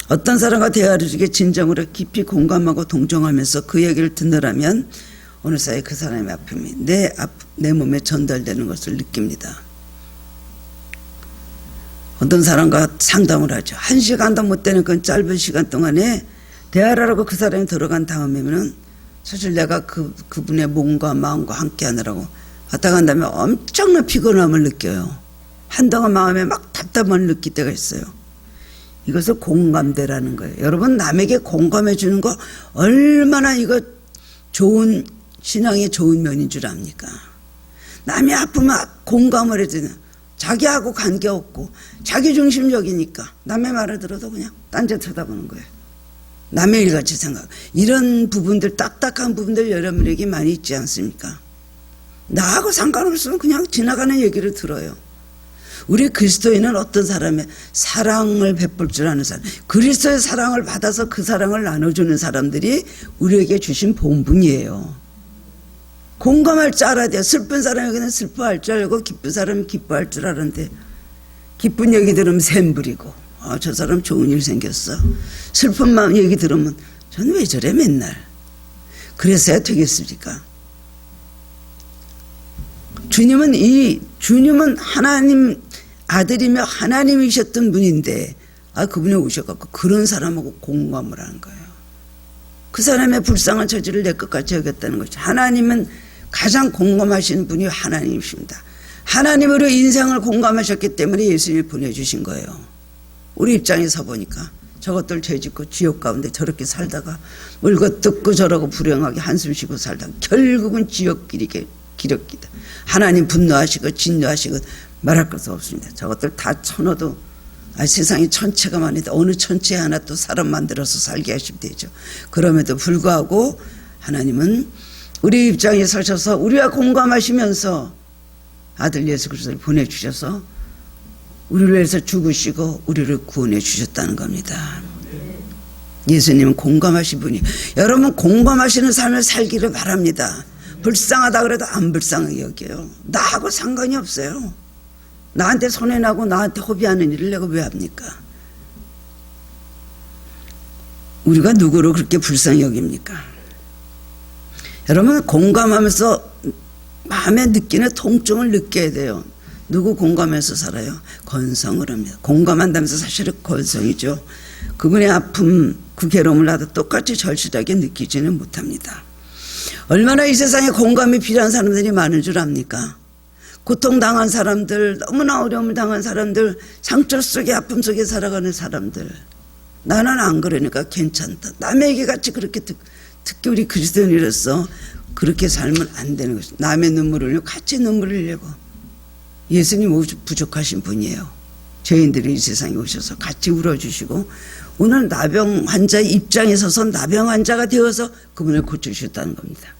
A: 어떤 사람과 대화를 중에 진정으로 깊이 공감하고 동정하면서 그 얘기를 듣느라면 어느 사이에 그 사람의 아픔이 내 몸에 전달되는 것을 느낍니다. 어떤 사람과 상담을 하죠. 1시간도 못 되는 그 짧은 시간 동안에 대화를 하고 그 사람이 들어간 다음에는 사실 내가 그분의 몸과 마음과 함께 하느라고 왔다 간 다음에 엄청난 피곤함을 느껴요. 한동안 마음에 막 답답함을 느낄 때가 있어요. 이것을 공감대라는 거예요. 여러분 남에게 공감해 주는 거 얼마나 이거 좋은 신앙의 좋은 면인 줄 압니까? 남의 아프면 공감을 해주는 자기하고 관계없고 자기중심적이니까 남의 말을 들어도 그냥 딴짓 쳐다보는 거예요. 남의 일같이 생각. 이런 부분들 딱딱한 부분들 여러분에게 많이 있지 않습니까? 나하고 상관없으면 그냥 지나가는 얘기를 들어요. 우리 그리스도인은 어떤 사람의 사랑을 베풀 줄 아는 사람, 그리스도의 사랑을 받아서 그 사랑을 나눠주는 사람들이 우리에게 주신 본분이에요. 공감할 줄 알아야 돼요. 슬픈 사람이 그냥 슬퍼할 줄 알고 기쁜 사람이 기뻐할 줄 아는데 기쁜 얘기 들으면 샘부리고 저 사람 좋은 일 생겼어. 슬픈 마음 얘기 들으면 저는 왜 저래 맨날. 그래서야 되겠습니까? 주님은 하나님 아들이며 하나님이셨던 분인데 그분이 오셔갖고 그런 사람하고 공감을 하는 거예요. 그 사람의 불쌍한 처지를 내 것같이 여겼다는 것이. 하나님은 가장 공감하시는 분이 하나님이십니다. 하나님으로 인생을 공감하셨기 때문에 예수님을 보내주신 거예요. 우리 입장에서 보니까 저것들 죄짓고 지옥 가운데 저렇게 살다가 물고 뜯고 저러고 불행하게 한숨 쉬고 살다가 결국은 지옥 기력기다. 하나님 분노하시고 진노하시고 말할 것도 없습니다. 저것들 다 쳐넣어도 세상에 천체가 많은데 어느 천체에 하나 또 사람 만들어서 살게 하시면 되죠. 그럼에도 불구하고 하나님은 우리 입장에 서셔서 우리와 공감하시면서 아들 예수 그리스도를 보내주셔서 우리를 위해서 죽으시고 우리를 구원해 주셨다는 겁니다. 예수님은 공감하신 분이. 여러분 공감하시는 삶을 살기를 바랍니다. 불쌍하다 그래도 안 불쌍하게 여겨요. 나하고 상관이 없어요. 나한테 손해나고 나한테 호비하는 일을 내가 왜 합니까? 우리가 누구를 그렇게 불쌍히 여깁니까? 여러분 공감하면서 마음에 느끼는 통증을 느껴야 돼요. 누구 공감해서 살아요? 건성을 합니다. 공감한다면서 사실은 건성이죠. 그분의 아픔, 그 괴로움을 나도 똑같이 절실하게 느끼지는 못합니다. 얼마나 이 세상에 공감이 필요한 사람들이 많은 줄 압니까? 고통당한 사람들, 너무나 어려움을 당한 사람들, 상처 속에 아픔 속에 살아가는 사람들. 나는 안 그러니까 괜찮다. 남에게 같이 그렇게 특히 우리 그리스도인으로서 그렇게 살면 안 되는 것입니다. 남의 눈물을 흘리고 같이 눈물을 흘리고. 예수님 부족하신 분이에요. 죄인들이 이 세상에 오셔서 같이 울어주시고 오늘 나병 환자의 입장에 서서 나병 환자가 되어서 그분을 고쳐주셨다는 겁니다.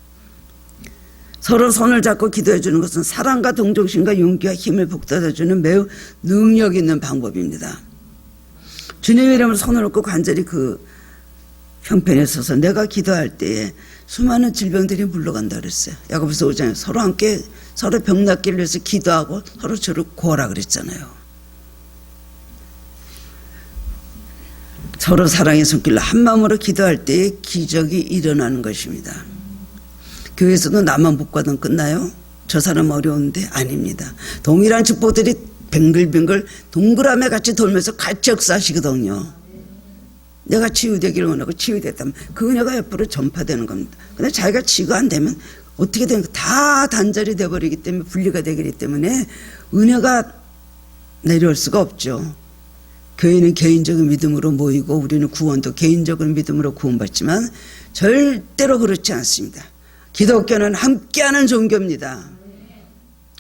A: 서로 손을 잡고 기도해 주는 것은 사랑과 동정심과 용기와 힘을 북돋아주는 매우 능력 있는 방법입니다. 주님의 이름으로 손을 놓고 간절히 그 형편에 서서 내가 기도할 때에 수많은 질병들이 물러간다 그랬어요. 야고보서 5장에 서로 함께 서로 병 낫기를 위해서 기도하고 서로 저를 구하라 그랬잖아요. 서로 사랑의 손길로 한 마음으로 기도할 때에 기적이 일어나는 것입니다. 교회에서도 나만 복 받으면 끝나요? 저 사람 어려운데? 아닙니다. 동일한 축복들이 뱅글뱅글 동그라미 같이 돌면서 같이 역사하시거든요. 내가 치유되기를 원하고 치유됐다면 그 은혜가 옆으로 전파되는 겁니다. 근데 자기가 치유가 안 되면 어떻게 되는 다 단절이 되어버리기 때문에 분리가 되기 때문에 은혜가 내려올 수가 없죠. 교회는 개인적인 믿음으로 모이고 우리는 구원도 개인적인 믿음으로 구원받지만 절대로 그렇지 않습니다. 기독교는 함께하는 종교입니다.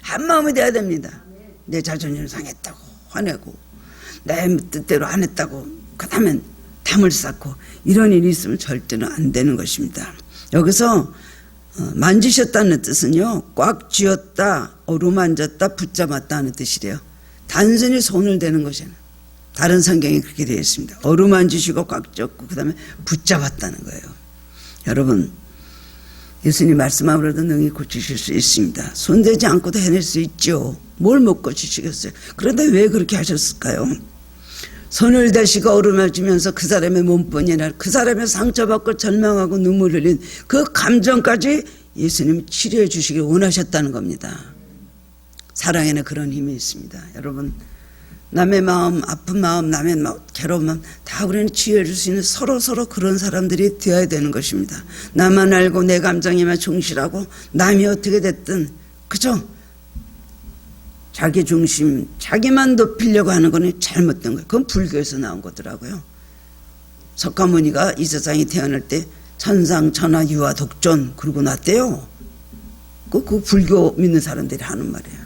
A: 한 마음이 돼야 됩니다. 내 자존심을 상했다고 화내고 내 뜻대로 안 했다고 그 다음엔 담을 쌓고 이런 일이 있으면 절대로 안 되는 것입니다. 여기서 만지셨다는 뜻은요, 꽉 쥐었다, 어루만졌다, 붙잡았다 하는 뜻이래요. 단순히 손을 대는 것이에요. 다른 성경이 그렇게 되어 있습니다. 어루만지시고 꽉 쥐었고 그 다음에 붙잡았다는 거예요. 여러분, 예수님 말씀하고도 능히 고치실 수 있습니다. 손대지 않고도 해낼 수 있죠. 뭘 못 고치시겠어요? 그런데 왜 그렇게 하셨을까요? 손을 대시고 어루만지면서 그 사람의 몸뿐이나 그 사람의 상처받고 절망하고 눈물 흘린 그 감정까지 예수님 치료해 주시길 원하셨다는 겁니다. 사랑에는 그런 힘이 있습니다. 여러분, 남의 마음, 아픈 마음, 남의 마음, 괴로운 마음 다 우리는 치유해 줄 수 있는 서로 그런 사람들이 되어야 되는 것입니다. 나만 알고 내 감정에만 충실하고 남이 어떻게 됐든 그죠? 자기 중심, 자기만 높이려고 하는 거는 잘못된 거예요. 그건 불교에서 나온 거더라고요. 석가모니가 이 세상에 태어날 때 천상, 천하, 유아, 독존 그러고 났대요. 그 불교 믿는 사람들이 하는 말이에요.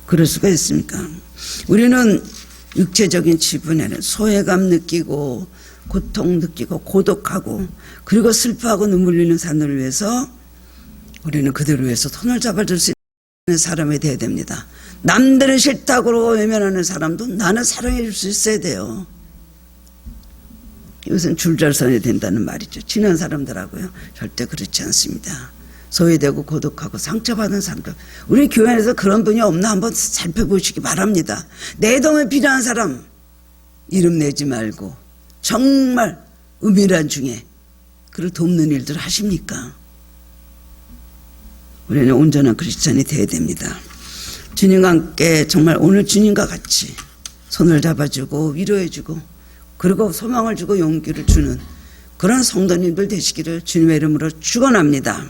A: 그럴 수가 있습니까? 우리는 육체적인 지분에는 소외감 느끼고 고통 느끼고 고독하고 그리고 슬퍼하고 눈물 흘리는 사람들을 위해서 우리는 그들을 위해서 손을 잡아줄 수 있는 사람이 되어야 됩니다. 남들은 싫다고 외면하는 사람도 나는 사랑해 줄 수 있어야 돼요. 이것은 줄잘선이 된다는 말이죠. 친한 사람들하고요. 절대 그렇지 않습니다. 소외되고 고독하고 상처받은 사람들, 우리 교회 안에서 그런 분이 없나 한번 살펴보시기 바랍니다. 내 도움에 필요한 사람 이름 내지 말고 정말 은밀한 중에 그를 돕는 일들 하십니까? 우리는 온전한 크리스찬이 되어야 됩니다. 주님과 함께 정말 오늘 주님과 같이 손을 잡아주고 위로해주고 그리고 소망을 주고 용기를 주는 그런 성도님들 되시기를 주님의 이름으로 축원합니다.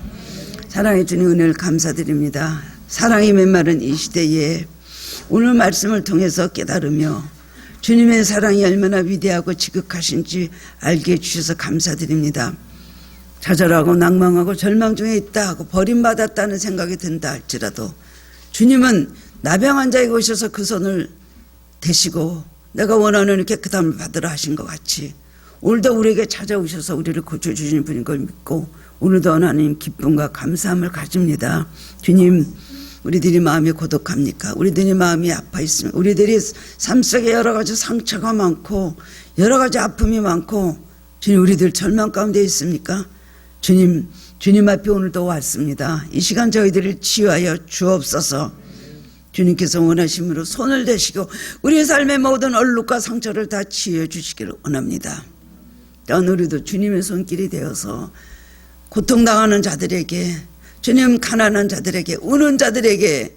A: 사랑해 주님 은혜를 감사드립니다. 사랑이 메마른 이 시대에 오늘 말씀을 통해서 깨달으며 주님의 사랑이 얼마나 위대하고 지극하신지 알게 해주셔서 감사드립니다. 좌절하고 낭망하고 절망 중에 있다 하고 버림받았다는 생각이 든다 할지라도 주님은 나병한 자에게 오셔서 그 손을 대시고 내가 원하는 깨끗함을 받으라 하신 것 같이 오늘도 우리에게 찾아오셔서 우리를 고쳐주시는 분인 걸 믿고 오늘도 하나님 기쁨과 감사함을 가집니다. 주님, 우리들이 마음이 고독합니까? 우리들이 마음이 아파 있습니까? 우리들이 삶 속에 여러 가지 상처가 많고 여러 가지 아픔이 많고 주님 우리들 절망 가운데 있습니까? 주님 앞에 오늘도 왔습니다. 이 시간 저희들을 치유하여 주옵소서. 주님께서 원하심으로 손을 대시고 우리의 삶의 모든 얼룩과 상처를 다 치유해 주시기를 원합니다. 또한 우리도 주님의 손길이 되어서 고통당하는 자들에게 주님 가난한 자들에게 우는 자들에게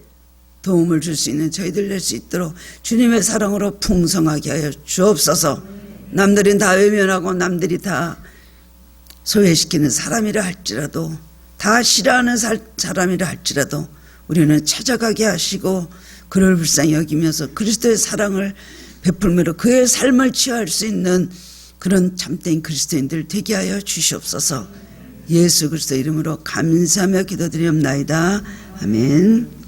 A: 도움을 줄 수 있는 저희들 될 수 있도록 주님의 사랑으로 풍성하게 하여 주옵소서. 남들은 다 외면하고 남들이 다 소외시키는 사람이라 할지라도 다 싫어하는 사람이라 할지라도 우리는 찾아가게 하시고 그를 불쌍히 여기면서 그리스도의 사랑을 베풀므로 그의 삶을 취할 수 있는 그런 참된 그리스도인들 되게 하여 주시옵소서. 예수 그리스도 이름으로 감사하며 기도드리옵나이다. 아멘.